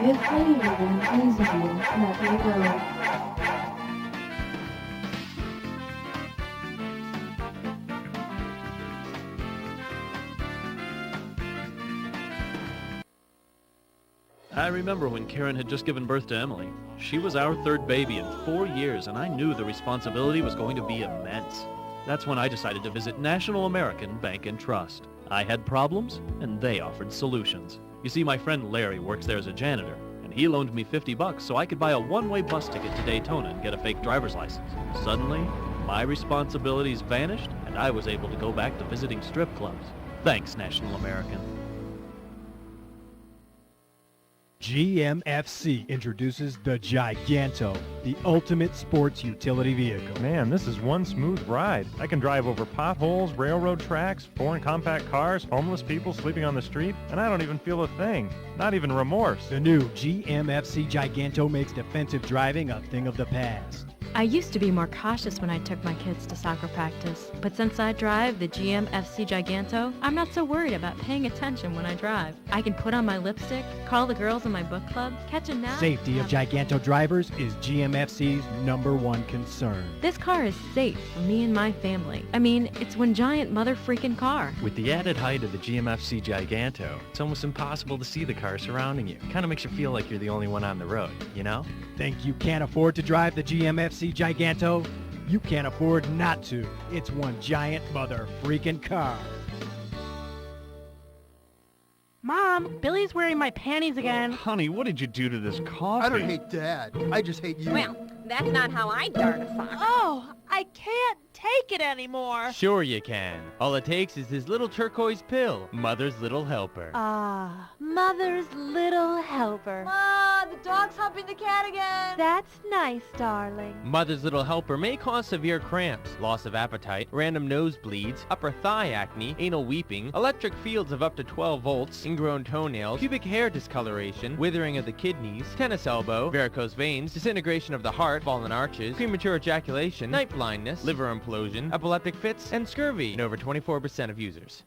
It's easy and let me go. I remember when Karen had just given birth to Emily. She was our third baby in 4 years, and I knew the responsibility was going to be immense. That's when I decided to visit National American Bank and Trust. I had problems, and they offered solutions. You see, my friend Larry works there as a janitor, and he loaned me $50 so I could buy a one-way bus ticket to Daytona and get a fake driver's license. Suddenly, my responsibilities vanished, and I was able to go back to visiting strip clubs. Thanks, National American. GMFC introduces the Giganto, the ultimate sports utility vehicle. Man, this is one smooth ride. I can drive over potholes, railroad tracks, foreign compact cars, homeless people sleeping on the street, and I don't even feel a thing. Not even remorse. The new GMFC Giganto makes defensive driving a thing of the past. I used to be more cautious when I took my kids to soccer practice, but since I drive the GMFC Giganto, I'm not so worried about paying attention when I drive. I can put on my lipstick, call the girls in my book club, catch a nap. Safety of Giganto drivers is GMFC's #1 concern. This car is safe for me and my family. I mean, it's one giant mother-freaking car. With the added height of the GMFC Giganto, it's almost impossible to see the car surrounding you. Kind of makes you feel like you're the only one on the road, you know? Think you can't afford to drive the GMFC Giganto? You can't afford not to. It's one giant mother-freaking car. Mom, Billy's wearing my panties again. Honey, what did you do to this coffee? I don't hate Dad. I just hate you. Well, that's not how I dart a sock. Oh, I can't take it anymore. Sure you can. All it takes is this little turquoise pill, Mother's Little Helper. Ah, Mother's Little Helper. Ma, the dog's humping the cat again. That's nice, darling. Mother's Little Helper may cause severe cramps, loss of appetite, random nosebleeds, upper thigh acne, anal weeping, electric fields of up to 12 volts, ingrown toenails, pubic hair discoloration, withering of the kidneys, tennis elbow, varicose veins, disintegration of the heart, fallen arches, premature ejaculation, night blindness, liver implosion, epileptic fits, and scurvy in over 24% of users.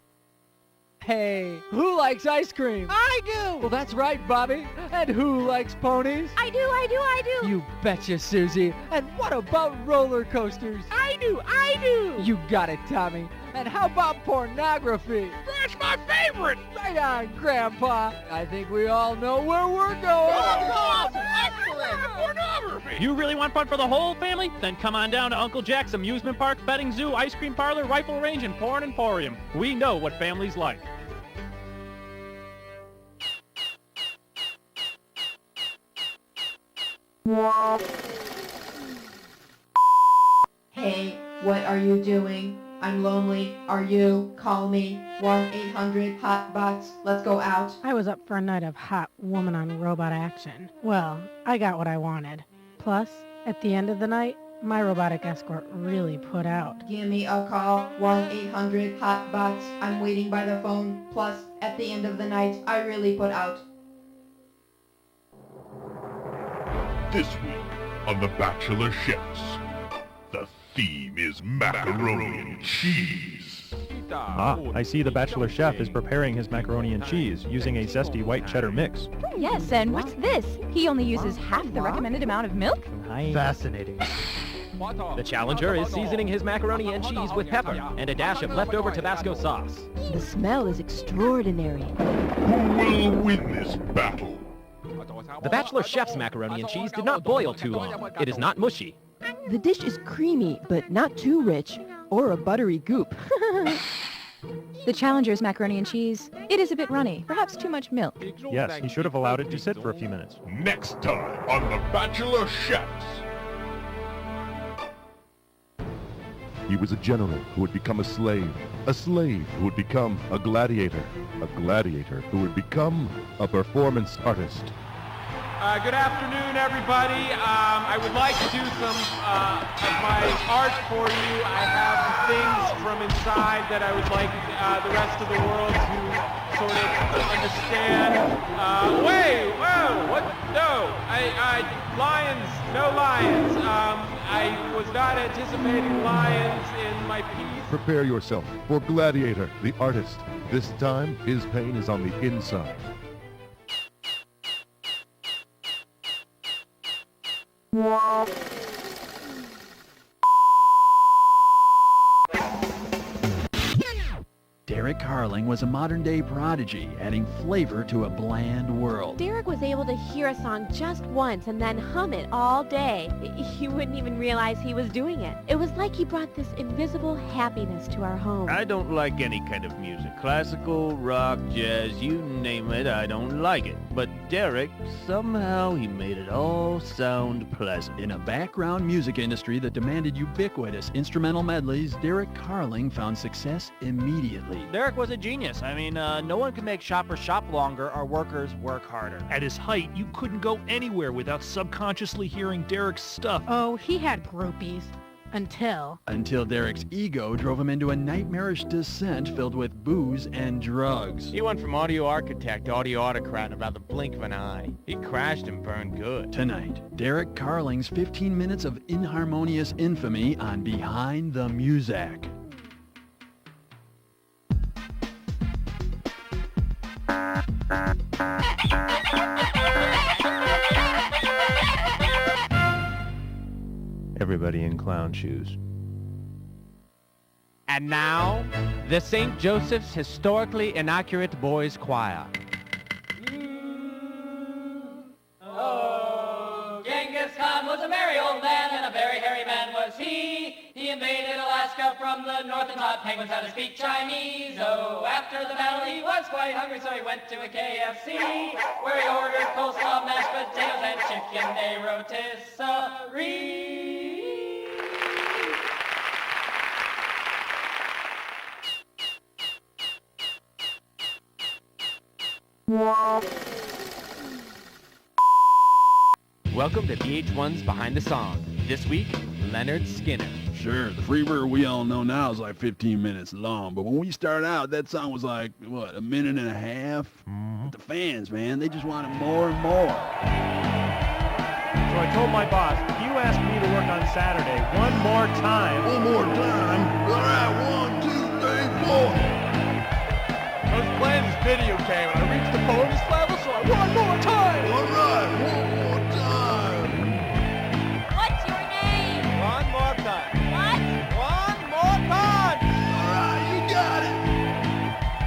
Hey, who likes ice cream? I do. Well, that's right, Bobby. And who likes ponies? I do. You betcha, Susie. And what about roller coasters? I do. You got it, Tommy. And how about pornography? That's my favorite. Right on, Grandpa. I think we all know where we're going. Pornography. You really want fun for the whole family? Then come on down to Uncle Jack's Amusement Park, Petting Zoo, Ice Cream Parlor, Rifle Range, and Porn Emporium. We know what families like. Hey, what are you doing? I'm lonely. Are you? Call me. 1-800-HOT-BOX. Let's go out. I was up for a night of hot woman on robot action. Well, I got what I wanted. Plus, at the end of the night, my robotic escort really put out. Give me a call. 1-800-HOT-BOX. I'm waiting by the phone. Plus, at the end of the night, I really put out. This week on The Bachelor Chefs, the theme is macaroni and cheese. Ah, I see the Bachelor Chef is preparing his macaroni and cheese using a zesty white cheddar mix. Yes, and what's this? He only uses half the recommended amount of milk? Fascinating. The challenger is seasoning his macaroni and cheese with pepper and a dash of leftover Tabasco sauce. The smell is extraordinary. Who will win this battle? The Bachelor Chef's macaroni and cheese did not boil too long. It is not mushy. The dish is creamy, but not too rich, or a buttery goop. The challenger's macaroni and cheese, it is a bit runny, perhaps too much milk. Yes, he should have allowed it to sit for a few minutes. Next time on The Bachelor Chefs. He was a general who would become a slave who would become a gladiator who would become a performance artist. Good afternoon, everybody. I would like to do some of my art for you. I have things from inside that I would like the rest of the world to sort of understand. Wait, whoa, what? No, lions, no lions. I was not anticipating lions in my piece. Prepare yourself for Gladiator, the artist. This time, his pain is on the inside. Derek Carling was a modern-day prodigy, adding flavor to a bland world. Derek was able to hear a song just once and then hum it all day. You wouldn't even realize he was doing it. It was like he brought this invisible happiness to our home. I don't like any kind of music. Classical, rock, jazz, you name it, I don't like it. But Derek, somehow he made it all sound pleasant. In a background music industry that demanded ubiquitous instrumental medleys, Derek Carling found success immediately. Derek was a genius. I mean, no one can make shoppers shop longer or workers work harder. At his height, you couldn't go anywhere without subconsciously hearing Derek's stuff. Oh, he had groupies. Until Derek's ego drove him into a nightmarish descent filled with booze and drugs. He went from audio architect to audio autocrat in about the blink of an eye. He crashed and burned good. Tonight, Derek Carling's 15 minutes of inharmonious infamy on Behind the Mussak. Everybody in clown shoes. And now, the St. Joseph's Historically Inaccurate Boys Choir. Oh, Genghis Khan was a merry old man, and a very hairy man was he. He invaded Alaska from the north and taught penguins how to speak Chinese. Oh, after the battle he was quite hungry, so he went to a KFC, where he ordered coleslaw, mashed potatoes, and chicken a rotisserie. Welcome to VH1's Behind the Song. This week, Lynyrd Skynyrd. Sure, the Freebird we all know now is like 15 minutes long, but when we started out, that song was like, what, a minute and a half? But the fans, man, they just wanted more and more. So I told my boss, if you ask me to work on Saturday one more time... One more time? All right, 1, 2, 3, 4. I was playing this video game and I reached the bonus level, so I one more time! All right, one more time! What's your name? One more time. What? One more time! All right, you got it!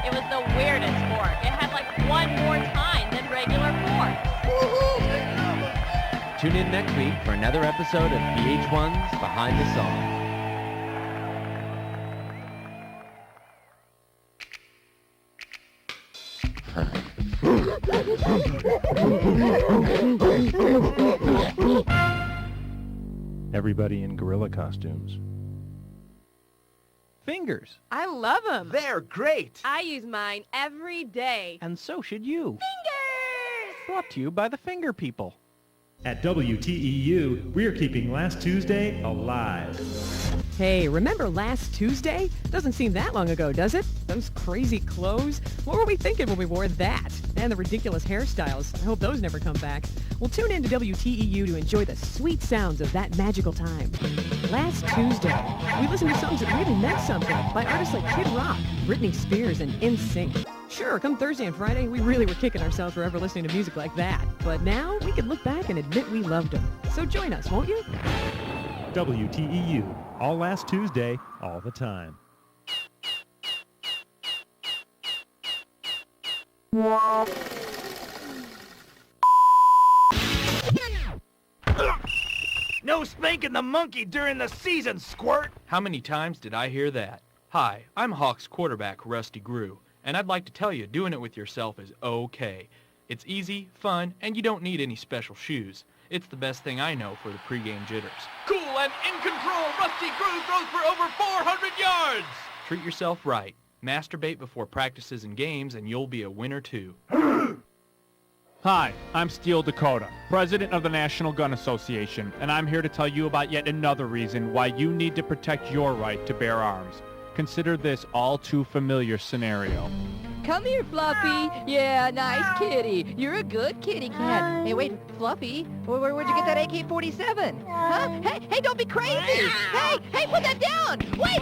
It was the weirdest fork. It had like one more time than regular forks. Woohoo! Tune in next week for another episode of VH1's Behind the Song. Everybody in gorilla costumes. Fingers. I love them. They're great. I use mine every day. And so should you. Fingers! Brought to you by the Finger People. At WTEU, we're keeping Last Tuesday alive. Hey, remember last Tuesday? Doesn't seem that long ago, does it? Those crazy clothes? What were we thinking when we wore that? And the ridiculous hairstyles. I hope those never come back. Well, tune in to WTEU to enjoy the sweet sounds of that magical time. Last Tuesday, we listened to songs that really meant something by artists like Kid Rock, Britney Spears, and NSYNC. Sure, come Thursday and Friday, we really were kicking ourselves for ever listening to music like that. But now, we can look back and admit we loved them. So join us, won't you? WTEU, all last Tuesday, all the time. No spanking the monkey during the season, squirt! How many times did I hear that? Hi, I'm Hawks quarterback Rusty Grew, and I'd like to tell you doing it with yourself is okay. It's easy, fun, and you don't need any special shoes. It's the best thing I know for the pregame jitters. Cool and in control, Rusty Grew throws for over 400 yards! Treat yourself right. Masturbate before practices and games, and you'll be a winner too. Hi, I'm Steel Dakota, president of the National Gun Association, and I'm here to tell you about yet another reason why you need to protect your right to bear arms. Consider this all too familiar scenario. Come here, Fluffy. Yeah, nice kitty. You're a good kitty cat. Hey, wait, Fluffy, where'd you get that AK-47? Huh? Hey, don't be crazy. Hey, put that down. Wait.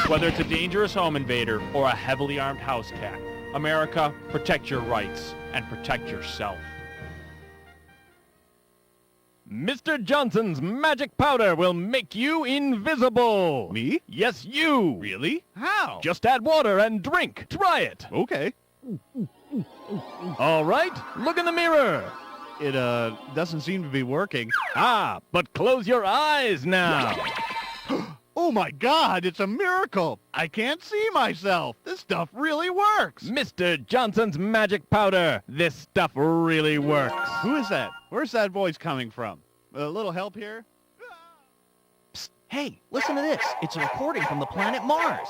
Whether it's a dangerous home invader or a heavily armed house cat, America, protect your rights and protect yourself. Mr. Johnson's magic powder will make you invisible. Me? Yes, you. Really? How? Just add water and drink. Try it. Okay. All right, look in the mirror. It, doesn't seem to be working. Ah, but close your eyes now. Oh my God, it's a miracle! I can't see myself! This stuff really works! Mr. Johnson's magic powder. This stuff really works. Who is that? Where's that voice coming from? A little help here? Psst, hey, listen to this. It's a recording from the planet Mars.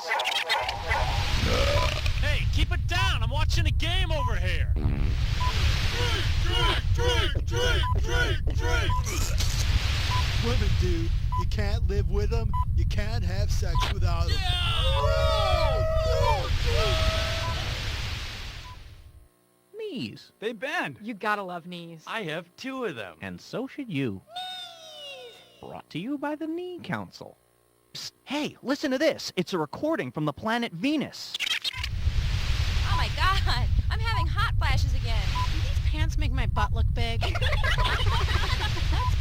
Hey, keep it down. I'm watching a game over here. Drink! Women, dude. You can't live with them. You can't have sex without them. Knees. They bend. You gotta love knees. I have 2 of them. And so should you. Brought to you by the Knee Council. Psst, hey, listen to this. It's a recording from the planet Venus. Oh my God, I'm having hot flashes again. Do these pants make my butt look big? Let's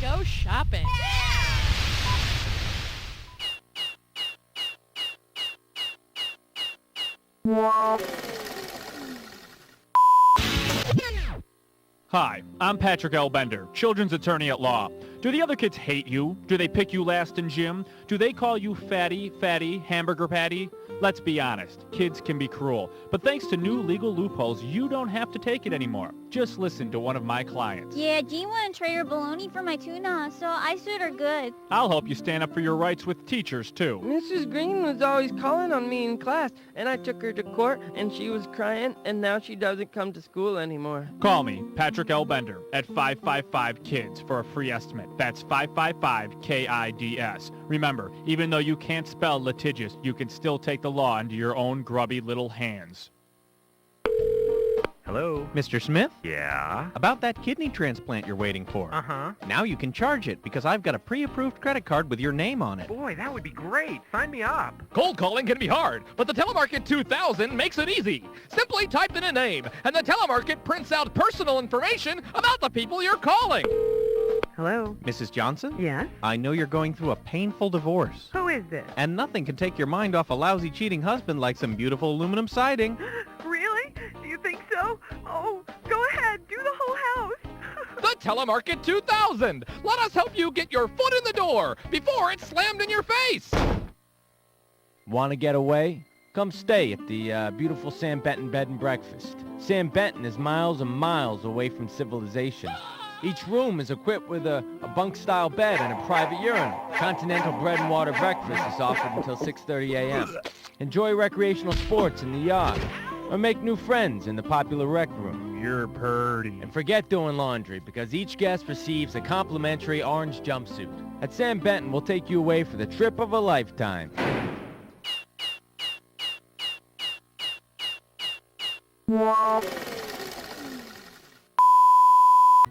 go shopping. Hi, I'm Patrick L. Bender, children's attorney at law. Do the other kids hate you? Do they pick you last in gym? Do they call you fatty, hamburger patty? Let's be honest, kids can be cruel. But thanks to new legal loopholes, you don't have to take it anymore. Just listen to one of my clients. Yeah, Jean wouldn't trade her bologna for my tuna, so I sued her good. I'll help you stand up for your rights with teachers, too. Mrs. Green was always calling on me in class, and I took her to court, and she was crying, and now she doesn't come to school anymore. Call me, Patrick L. Bender, at 555-KIDS for a free estimate. That's 555-KIDS. Remember, even though you can't spell litigious, you can still take the law into your own grubby little hands. Hello? Mr. Smith? Yeah? About that kidney transplant you're waiting for. Uh-huh. Now you can charge it because I've got a pre-approved credit card with your name on it. Boy, that would be great. Sign me up. Cold calling can be hard, but the Telemarket 2000 makes it easy. Simply type in a name, and the Telemarket prints out personal information about the people you're calling. Hello? Mrs. Johnson? Yes? I know you're going through a painful divorce. Who is this? And nothing can take your mind off a lousy cheating husband like some beautiful aluminum siding. Really? Do you think so? Oh, go ahead. Do the whole house. The Telemarket 2000. Let us help you get your foot in the door before it's slammed in your face. Want to get away? Come stay at the beautiful Benton Bed and Breakfast. Benton is miles and miles away from civilization. Each room is equipped with a bunk-style bed and a private urinal. Continental bread and water breakfast is offered until 6:30 a.m. Enjoy recreational sports in the yard, or make new friends in the popular rec room. You're purty. And forget doing laundry, because each guest receives a complimentary orange jumpsuit. At Benton, we'll take you away for the trip of a lifetime.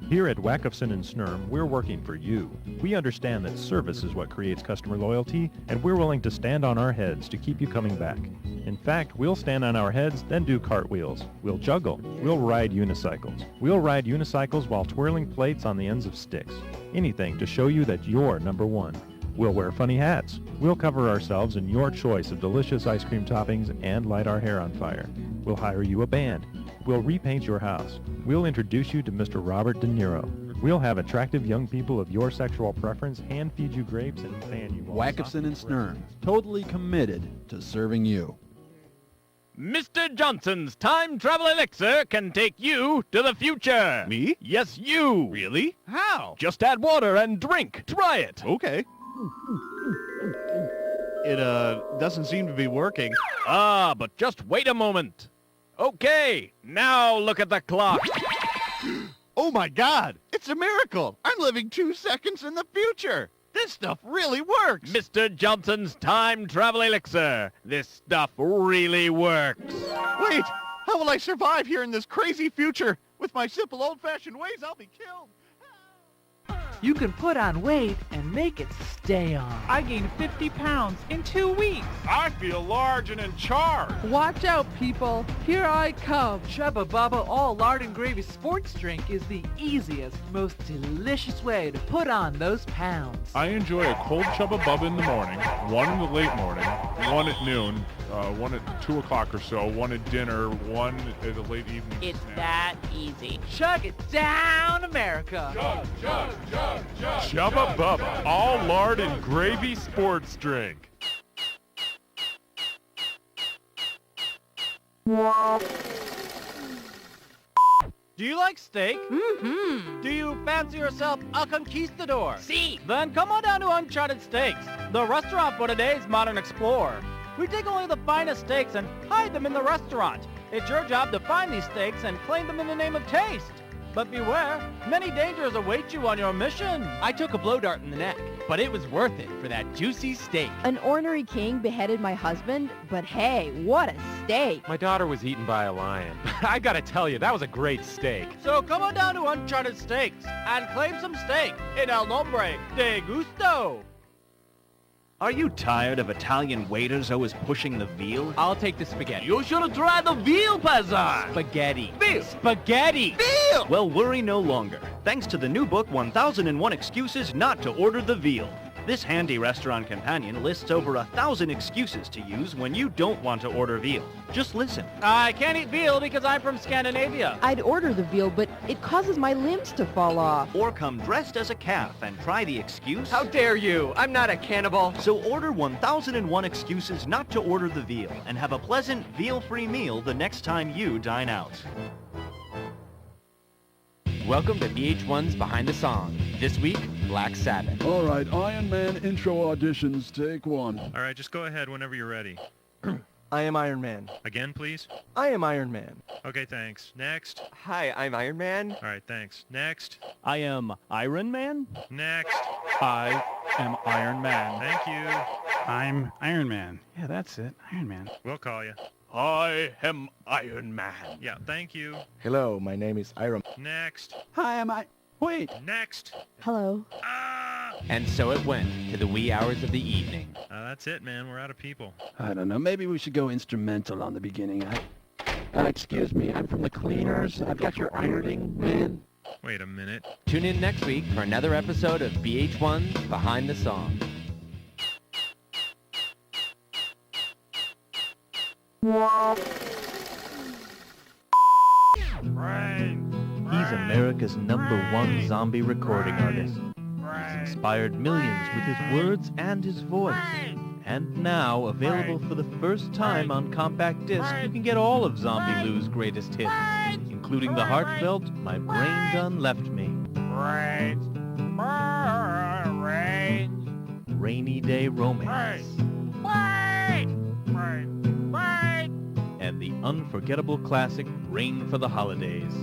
Here at Wackerson and Stern, we're working for you. We understand that service is what creates customer loyalty, and we're willing to stand on our heads to keep you coming back. In fact, we'll stand on our heads, then do cartwheels. We'll juggle. We'll ride unicycles. We'll ride unicycles while twirling plates on the ends of sticks. Anything to show you that you're number one. We'll wear funny hats. We'll cover ourselves in your choice of delicious ice cream toppings and light our hair on fire. We'll hire you a band. We'll repaint your house. We'll introduce you to Mr. Robert De Niro. We'll have attractive young people of your sexual preference hand feed you grapes and fan you. Wackerson and Stern, totally committed to serving you. Mr. Johnson's time travel elixir can take you to the future. Me? Yes, you. Really? How? Just add water and drink. Try it. Okay. It, doesn't seem to be working. Ah, but just wait a moment. Okay, now look at the clock. Oh my God! It's a miracle! I'm living 2 seconds in the future! This stuff really works! Mr. Johnson's time travel elixir. This stuff really works. Wait! How will I survive here in this crazy future? With my simple old-fashioned ways, I'll be killed! You can put on weight and make it stay on. I gained 50 pounds in 2 weeks. I feel large and in charge. Watch out, people. Here I come. Chubba Bubba All Lard and Gravy Sports Drink is the easiest, most delicious way to put on those pounds. I enjoy a cold Chubba Bubba in the morning, one in the late morning, one at noon, one at 2 o'clock or so, one at dinner, one at the late evening. It's that easy. Chug it down, America. Chug, chug, chug, chug. Chubba Bubba, all lard and gravy sports drink. Do you like steak? Mm-hmm. Do you fancy yourself a conquistador? Si. Then come on down to Uncharted Steaks, the restaurant for today's modern explorer. We take only the finest steaks and hide them in the restaurant. It's your job to find these steaks and claim them in the name of taste. But beware, many dangers await you on your mission. I took a blow dart in the neck, but it was worth it for that juicy steak. An ornery king beheaded my husband, but hey, what a steak. My daughter was eaten by a lion. I gotta tell you, that was a great steak. So come on down to Uncharted Steaks and claim some steak in El Nombre de Gusto. Are you tired of Italian waiters always pushing the veal? I'll take the spaghetti. You should have tried the veal pazza! Spaghetti. Veal! Spaghetti! Veal! Well, worry no longer. Thanks to the new book, 1001 Excuses Not to Order the Veal. This handy restaurant companion lists over 1,000 excuses to use when you don't want to order veal. Just listen. I can't eat veal because I'm from Scandinavia. I'd order the veal, but it causes my limbs to fall off. Or come dressed as a calf and try the excuse. How dare you? I'm not a cannibal. So order 1001 Excuses Not to Order the Veal and have a pleasant veal-free meal the next time you dine out. Welcome to VH1's Behind the Song. This week, Black Sabbath. All right, Iron Man intro auditions, take one. All right, just go ahead whenever you're ready. I am Iron Man. Again, please? I am Iron Man. Okay, thanks. Next. Hi, I'm Iron Man. All right, thanks. Next. I am Iron Man. Next. I am Iron Man. Thank you. I'm Iron Man. Yeah, that's it. Iron Man. We'll call you. I am Iron Man. Yeah, thank you. Hello, my name is Iron. Next. Hi, Wait. Next. Hello. And so it went to the wee hours of the evening. That's it, man. We're out of people. I don't know. Maybe we should go instrumental on the beginning. Excuse me. I'm from the cleaners. I've got your ironing, man. Wait a minute. Tune in next week for another episode of VH1's Behind the Song. He's America's #1 zombie recording artist. He's inspired millions with his words and his voice. And now, available for the first time on compact disc, you can get all of Zombie Lou's greatest hits, including the heartfelt My Brain Done Left Me, Rainy Day Romance, and the unforgettable classic Rain for the Holidays.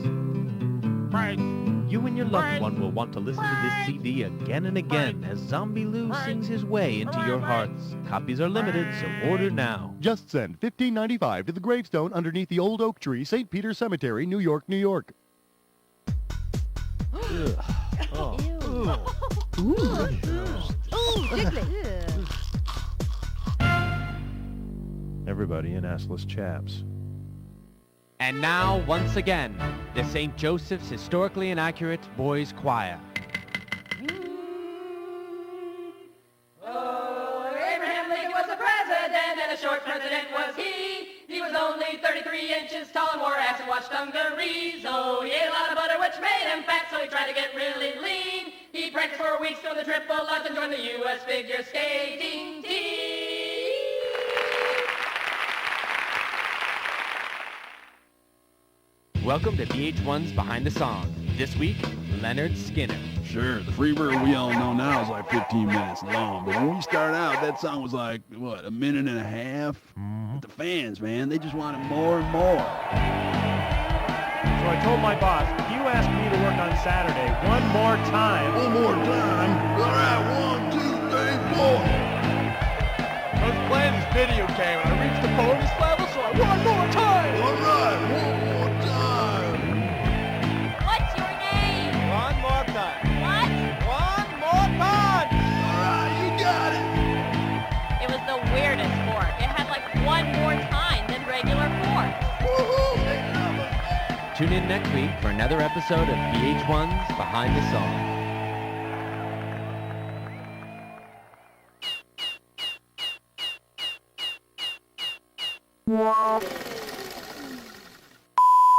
You and your loved one will want to listen to this CD again and again as Zombie Lou sings his way into your hearts. Copies are limited, so order now. Just send $15.95 to the gravestone underneath the old oak tree, St. Peter's Cemetery, New York, New York. Everybody in Assless Chaps. And now, once again, the St. Joseph's Historically Inaccurate Boys Choir. Oh, Abraham Lincoln was the president, and a short president was he. He was only 33 inches tall and wore ass and watched dungarees. Oh, he ate a lot of butter, which made him fat, so he tried to get really lean. He practiced for weeks doing the triple lutz and joined the U.S. figure skating team. Welcome to VH1's Behind the Song. This week, Lynyrd Skynyrd. Sure, the Freebird we all know now is like 15 minutes long, but when we started out, that song was like, what, a minute and a half? But the fans, man, they just wanted more and more. So I told my boss, if you ask me to work on Saturday one more time... One more time? All right, 1, 2, 3, 4. I was playing this video game and I reached the bonus level, so I one more time! All right, one more time! What's your name? One more time. What? One Tune in next week for another episode of VH1's Behind the Song.